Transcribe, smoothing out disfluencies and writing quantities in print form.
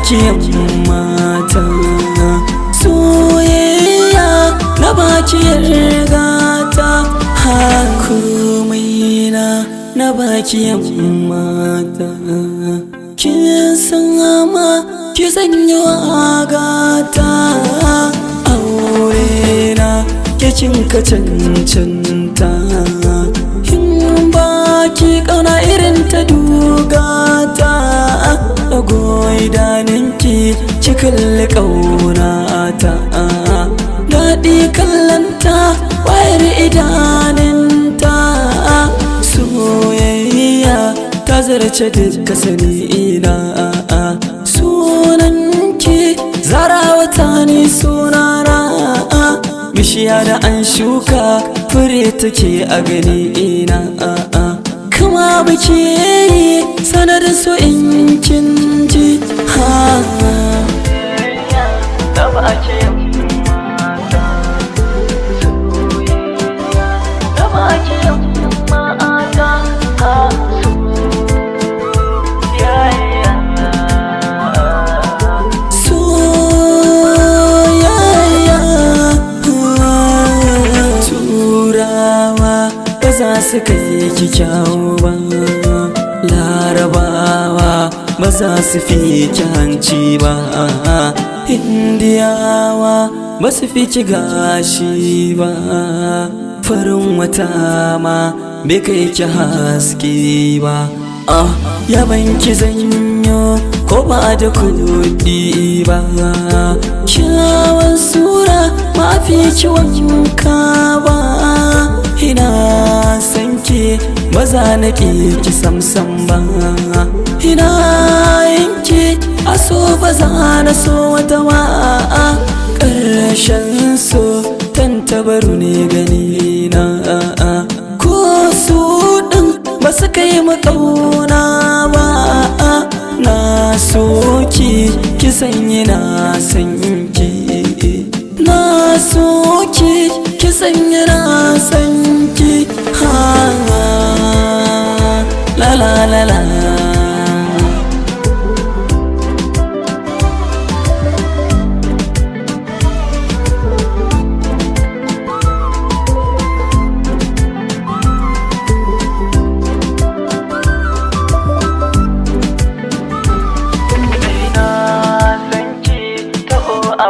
baki mata, soyayya na baki rigata, komai na baki mata. Kin san ama ki zanyo agata, aure na ke cinka cancanta. In baki kauna irin ta dugata, dago idaninki ki kalli kaunata. Daɗi kallanta wayar idaninta, soyayya ta zarce duka sani'ina. Sunanki Zara wata ne sunana, bishiya da an shuka fure take a gani ina. Kama baki yi sanadin so in kin ji, za su kai ki kyawu ba, larabawa ba za su fi ki hanci ba, indiyawa ba su fi ki gashi ba, farin wata ma bai kai ki haske ba. Yaban ki zanyo ko ba da kudi ba, kyawun sura ma fi ki wanka ba. Ina san ki ba za na ƙi ki samsam ba, ina yanki a so ba za na so wata wa. Ƙarshen so tantabaru ne gani na, ko su ɗin ba su kai makauna ba. Na so ki sanyi na san ki, na so ki sanyi na san ki. La la la la. Ina san ki taho a